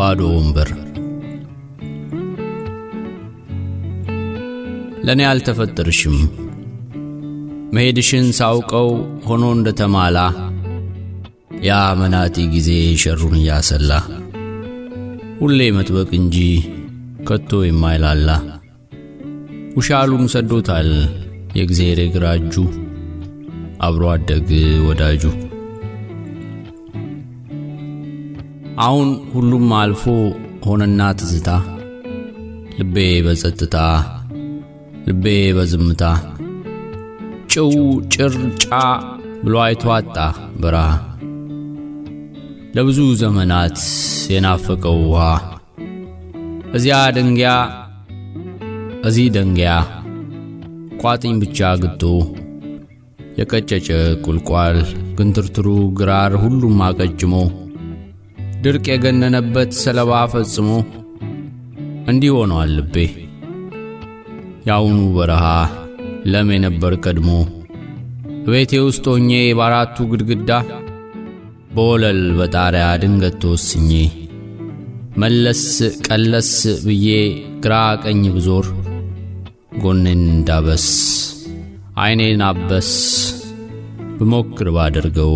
ባዶ ወንበር ለኔ አልተፈጠርሽም መሄድሽን ሳውቀው ሆኖ እንደተማላ ያ መናቲ ጊዜ ሸሩን ያሰላ ሁሌ መጥበቅ እንጂ ከቶ የማይላላ ውሻሉን ሰዶታል የእግዚአብሔር ግራጁ አብሮ አደግ ወዳጁ አሁን ሁሉም አልፎ ሆነና ትዝታ ልቤ በጸጥታ ልቤ በዝምታ ጭው ጭርጫ ብሎ አይቷጣ በረሃ ለብዙ ዘመናት የናፈቀው ውሃ እዚያ ደንጊያ እዚህ ደንጊያ ቋጥኝ ብቻ ግቶ የቀጨጨ ቁልቋል ግንትርትሩ ግራር ሁሉም አቀጭሞ ድርቅ የገነነበት ሰለባ ፈጽሞ እንዲህ ሆኗል ልቤ ያውኑ በረሃ ለም የነበር ቀድሞ ቤቴ ውስጥ ሆኜ ባራቱ ግድግዳ በወለል በጣሪያ ድንገት ተወስኜ መለስ ቀለስ ብዬ ግራ ቀኝ ብዞር ጎኔን እንዳበስ አይኔን አበስ ብሞክር ባደርገው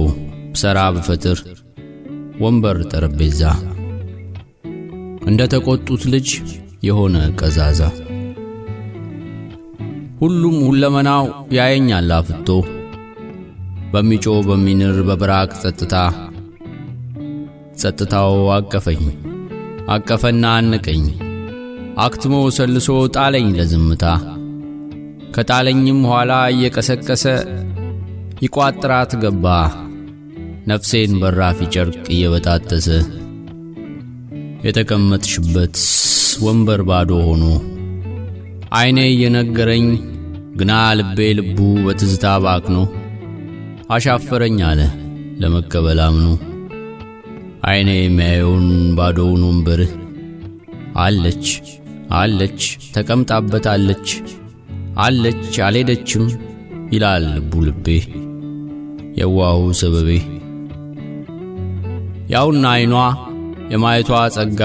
ብሰራ ብፈጥር ወንበር ጠረጴዛ እንደ ተቆጡት ልጅ የሆነ ቀዛዛ ሁሉም ሁለመናው ያየኛል አፍቶ በሚጮ በሚንር በብራቅ ጸጥታው አቀፈኝ አቀፈና አንቀኝ አክትሞ ሰልሶ ጣለኝ ለዝምታ ከጣለኝም ኋላ እየቀሰቀሰ ይቋጥራት ገባ ነፍሴን በራፊ ጨርቅ እየበጣጠሰ የተቀመጥሽበት ወንበር ባዶ ሆኖ አይኔ የነገረኝ ግና ልቤ ልቡ በትዝታ ባክኖ አሻፈረኝ አለ ለመቀበል አምኖ አይኔ የሚያየውን ባዶውን ወንበር አለች አለች ተቀምጣበታለች አለች አልሄደችም ይላል ልቡ ልቤ የዋሁ ሰበቤ ያውና አይኗ የማየቷ ጸጋ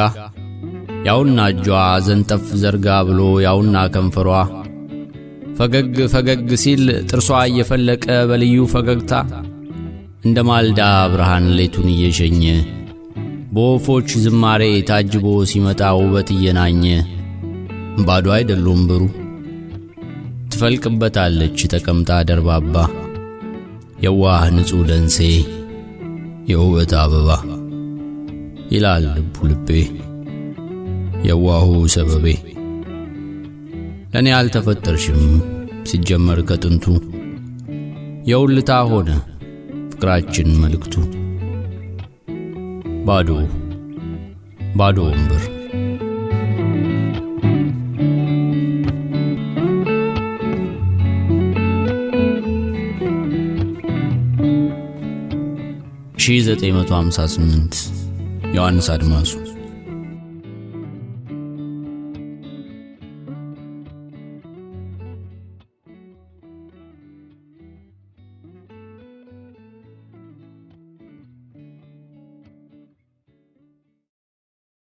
ያውና እጇ ዘንጠፍ ዘርጋ ብሎ ያውና ከንፈሯ ፈገግ ፈገግ ሲል ጥርሷ እየፈለቀ በልዩ ፈገግታ እንደ ማልዳ ብርሃን ሌቱን እየሸኘ በወፎች ዝማሬ ታጅቦ ሲመጣ ውበት እየናኘ ባዶ አይደለም ብሩ ትፈልቅበታለች ተቀምጣ ደርባባ የዋህ ንጹህ ደንሴ የውበት አበባ ይላል ልቡ ልቤ የዋሁ ሰበቤ ለኔ አልተፈጠርሽም ሲጀመር ከጥንቱ የውልታ ሆነ ፍቅራችን መልክቱ ባዶ ወንበር ሺ 958 ዮሐንስ አድማሱ